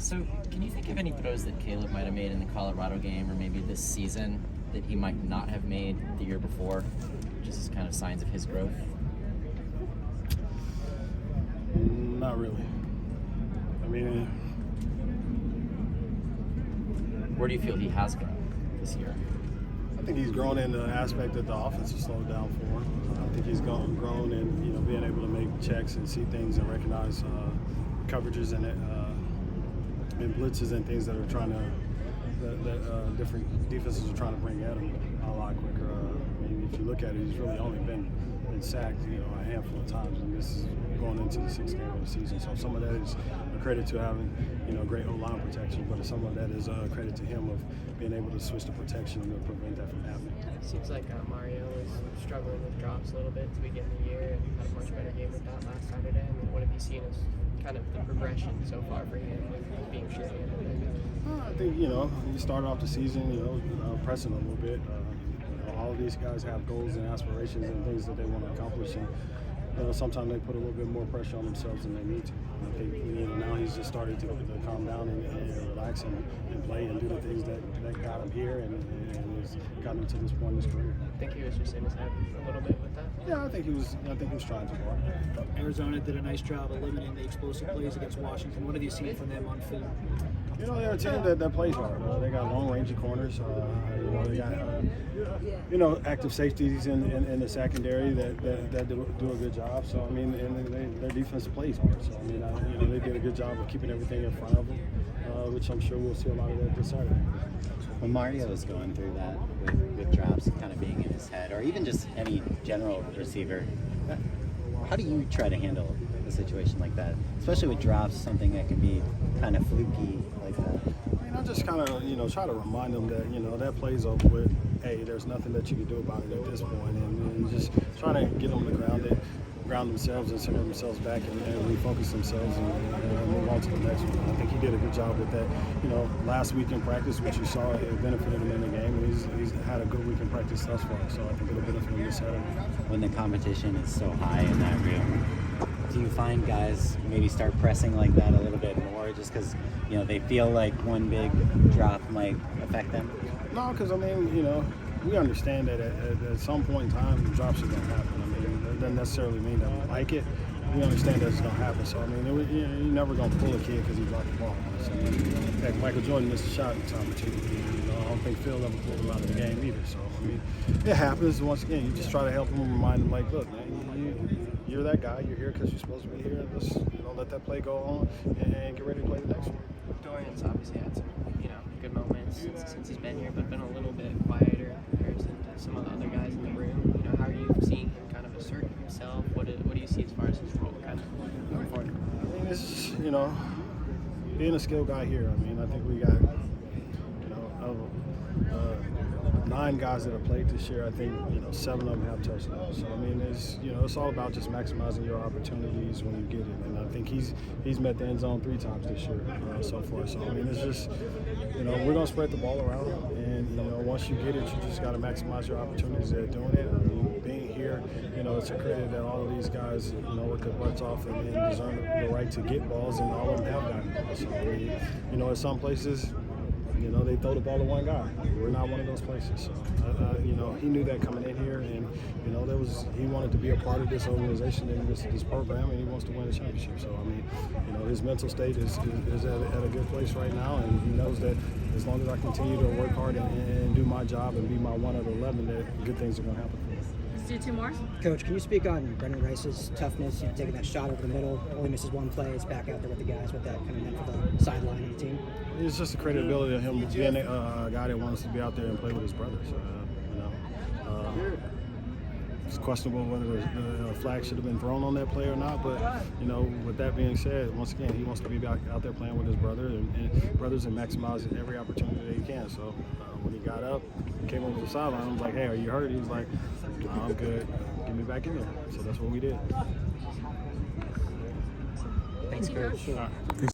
So, can you think of any throws that Caleb might have made in the Colorado game or maybe this season that he might not have made the year before? Just as kind of signs of his growth? Not really. I mean, where do you feel he has grown this year? I think he's grown in the aspect that the offense has slowed down for him. I think he's grown in being able to make checks and see things and recognize coverages and blitzes and things that are trying to that different defenses are trying to bring at him a lot quicker. I mean, if you look at it, he's really only been sacked a handful of times, and this is going into the 6th game of the season. So some of that is a credit to having great O-line protection, but some of that is a credit to him of being able to switch the protection and prevent that from happening. It seems like Mario is struggling with drops a little bit to begin the year and had a much better game with that last Saturday. I mean, what have you seen as kind of the progression so far for him with being short-handed? I think, you started off the season, pressing a little bit. All of these guys have goals and aspirations and things that they want to accomplish, and sometimes they put a little bit more pressure on themselves than they need to. And I think now he's just started to calm down and relax and play and do the things that got him here and has gotten him to this point in his career. I think he was just in his head a little bit with that. Yeah, I think he was trying too hard. Arizona did a nice job of limiting the explosive plays against Washington. What have you seen from them on film? They're a team that plays hard. They got long-range corners. They got active safeties in the secondary that do a good job. So I mean, and their defense plays hard. So I mean, they did a good job of keeping everything in front of them, which I'm sure we'll see a lot of that this Saturday. When Mario is going through that with drops kind of being in his head, or even just any general receiver, how do you try to handle a situation like that, especially with drops, something that can be kind of fluky like that? I mean, I just kind of try to remind them that that plays over with. Hey, there's nothing that you can do about it at this point, and just try to get them to ground themselves and center themselves back and refocus themselves and move on to the next one. I think he did a good job with that. Last week in practice, which you saw, it benefited him in the game, and he's had a good week in practice thus far. So I think it'll benefit him this Saturday. When the competition is so high in that room, do you find guys maybe start pressing like that a little bit more just because they feel like one big drop might affect them? No, because I mean, we understand that at some point in time, drops are going to happen. I mean, it doesn't necessarily mean that we like it. We understand that it's going to happen. So I mean, you're never going to pull a kid because he dropped the ball. So, heck, Michael Jordan missed a shot time or two. I don't think Phil ever pulled him out of the game either. So I mean, it happens. Once again, you just try to help him, remind him, like, look, man, you're that guy. You're here because you're supposed to be here. Let's let that play go on and get ready to play the next one. Dorian's obviously had some good moments since he's been here, but been a little bit quieter in comparison to some of the other guys in the room. How are you seeing him kind of assert himself? What do you see as far as his role kind of going forward? I mean, it's just, being a skilled guy here. I mean, I think we got 9 guys that have played this year. I think 7 of them have touchdowns. So I mean, it's all about just maximizing your opportunities when you get it. And I think he's met the end zone 3 times this year so far. So I mean, it's just we're gonna spread the ball around, and once you get it, you just got to maximize your opportunities at doing it. I mean, being here, it's a credit that all of these guys work their butts off and deserve the right to get balls, and all of them have gotten balls. So I mean, at some places, they throw the ball to one guy. We're not one of those places. So, he knew that coming in here, and he wanted to be a part of this organization and this program, and he wants to win a championship. So, I mean, his mental state is at a good place right now, and he knows that as long as I continue to work hard and do my job and be my 1 out of 11, that good things are going to happen for me. Let's do 2 more. Coach, can you speak on Brendan Rice's toughness, taking that shot over the middle, only misses 1 play, is back out there with the guys, what that kind of meant for the sideline and the team? It's just the credibility of him being a guy that wants to be out there and play with his brothers. It's questionable whether the flag should have been thrown on that play or not, but with that being said, once again, he wants to be out there playing with his brother and brothers and maximizing every opportunity that he can. So when he got up, came over the sideline, I was like, "Hey, are you hurt?" He was like, "No, I'm good. Get me back in there." So that's what we did. Thanks, Coach.